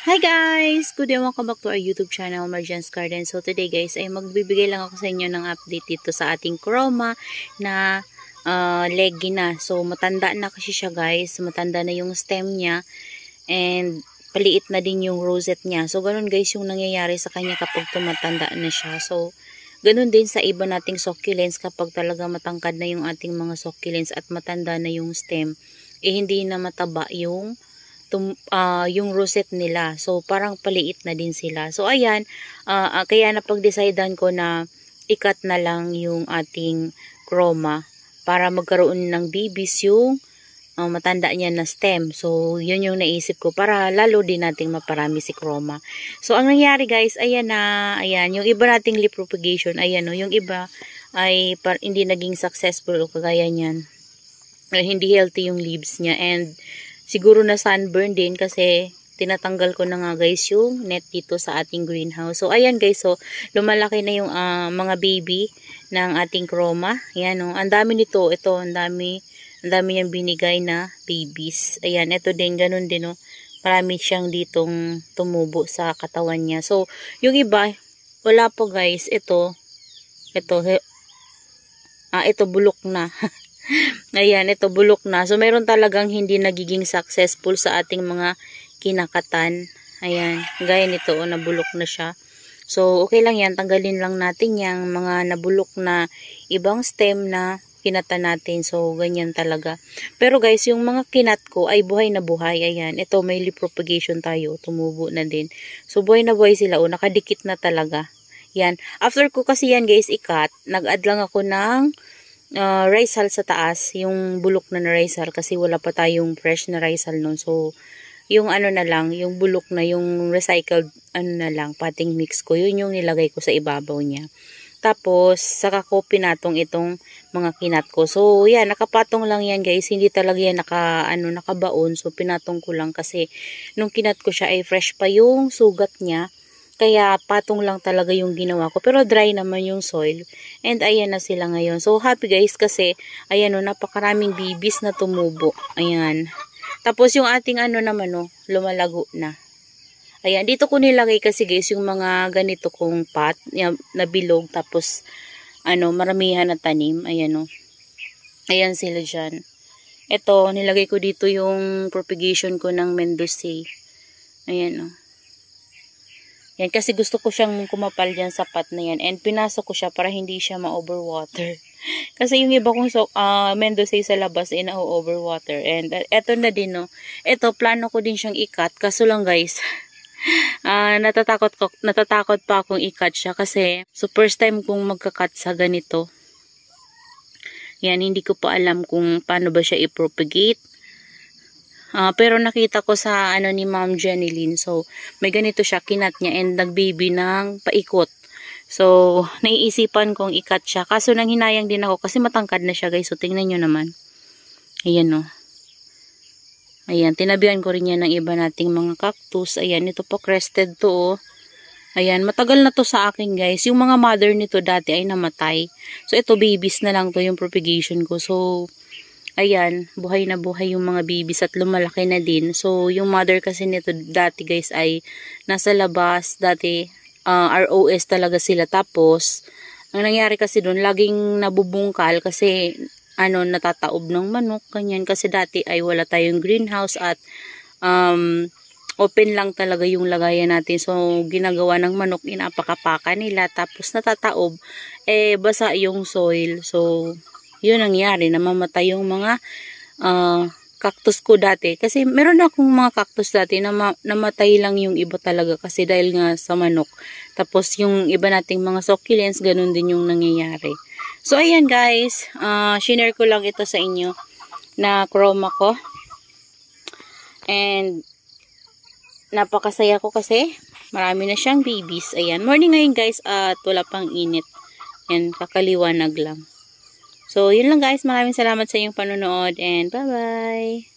Hi guys! Good day, welcome back to our YouTube channel, Marjan's Garden. So today guys, ay magbibigay lang ako sa inyo ng update dito sa ating chroma na leggy na. So matanda na kasi siya guys, matanda na yung stem niya and paliit na din yung rosette niya. So ganun guys yung nangyayari sa kanya kapag tumatanda na siya. So ganun din sa iba nating succulents kapag talaga matangkad na yung ating mga succulents at matanda na yung stem, hindi na mataba yung rosette nila. So, parang paliit na din sila. So, ayan. Kaya napag-decidean ko na ikat na lang yung ating chroma para magkaroon ng babies yung matanda niya na stem. So, yun yung naisip ko para lalo din nating maparami si chroma. So, ang nangyari guys, ayan na. Ayan. Yung iba nating leaf propagation, ayan o. Yung iba ay hindi naging successful o kagaya niyan. Hindi healthy yung leaves niya and siguro na sunburn din kasi tinatanggal ko na nga guys yung net dito sa ating greenhouse. So ayan guys, so lumalaki na yung mga baby ng ating chroma. Ayan oh, ang dami nito. Ito, ang dami niyang binigay na babies. Ayan, ito din, ganun din oh. Marami siyang ditong tumubo sa katawan niya. So yung iba, wala po guys. Ito bulok na. Ayan, ito bulok na. So, meron talagang hindi nagiging successful sa ating mga kinakatan. Ayan, gaya nito, nabulok na siya. So, okay lang yan. Tanggalin lang natin yung mga nabulok na ibang stem na kinatan natin. So, ganyan talaga. Pero guys, yung mga kinat ko ay buhay na buhay. Ayan, ito may leaf propagation tayo. Tumubo na din. So, buhay na buhay sila. Nakadikit na talaga. Yan. After ko kasi yan guys, ikat, nag-add lang ako ng rice hull sa taas, yung bulok na rice hull kasi wala pa tayong fresh na rice hull nun. So, yung ano na lang, yung bulok na, yung recycled ano na lang, pating mix ko, yun yung nilagay ko sa ibabaw niya. Tapos, saka ko pinatong itong mga kinat ko. So, yan, nakapatong lang yan guys, hindi talaga yan nakabaon. So, pinatong ko lang kasi nung kinat ko siya ay fresh pa yung sugat niya. Kaya patong lang talaga yung ginawa ko. Pero dry naman yung soil. And ayan na sila ngayon. So happy guys kasi ayan o, napakaraming babies na tumubo. Ayan. Tapos yung ating naman o, lumalago na. Ayan. Dito ko nilagay kasi guys yung mga ganito kong pot na bilog. Tapos maramihan na tanim. Ayan o. Ayan sila dyan. Ito, nilagay ko dito yung propagation ko ng Mendoza. Ayan o. Yan, kasi gusto ko siyang kumapal dyan sa pot na yan. And pinasok ko siya para hindi siya ma-overwater. Kasi yung iba kong Mendoza sa labas ay na-overwater. And eto na din, no. Eto, plano ko din siyang ikat. Kaso lang guys, natatakot pa akong ikat siya. Kasi, so first time kong magkakat sa ganito. Yan, hindi ko pa alam kung paano ba siya i-propagate. Pero nakita ko sa ni Ma'am Jeneline. So, may ganito siya, kinat niya and nagbaby ng paikot. So, naiisipan kong ikat siya. Kaso nang hinayang din ako kasi matangkad na siya guys. So, tingnan nyo naman. Ayan o. Ayan, tinabihan ko rin yan ng iba nating mga cactus. Ayan, ito po crested to o. Ayan, matagal na to sa akin guys. Yung mga mother nito dati ay namatay. So, ito babies na lang to yung propagation ko. So, ayan, buhay na buhay yung mga babies at lumalaki na din. So, yung mother kasi nito dati guys ay nasa labas. Dati, ROS talaga sila. Tapos, ang nangyari kasi doon, laging nabubungkal kasi, natataob ng manok, kanyan. Kasi dati ay wala tayong greenhouse at, open lang talaga yung lagayan natin. So, ginagawa ng manok, inapakapaka nila. Tapos, natataob, basa yung soil. So, yun nangyari, namamatay yung mga cactus ko dati. Kasi meron akong mga cactus dati na namatay lang yung iba talaga kasi dahil nga sa manok. Tapos yung iba nating mga succulents, ganun din yung nangyayari. So ayan guys, shinare ko lang ito sa inyo na chroma ko. And napakasaya ko kasi marami na siyang babies. Ayan, morning ngayon guys at wala pang init. Ayan, kakaliwanag lang. So, yun lang guys. Maraming salamat sa inyong panonood and bye-bye!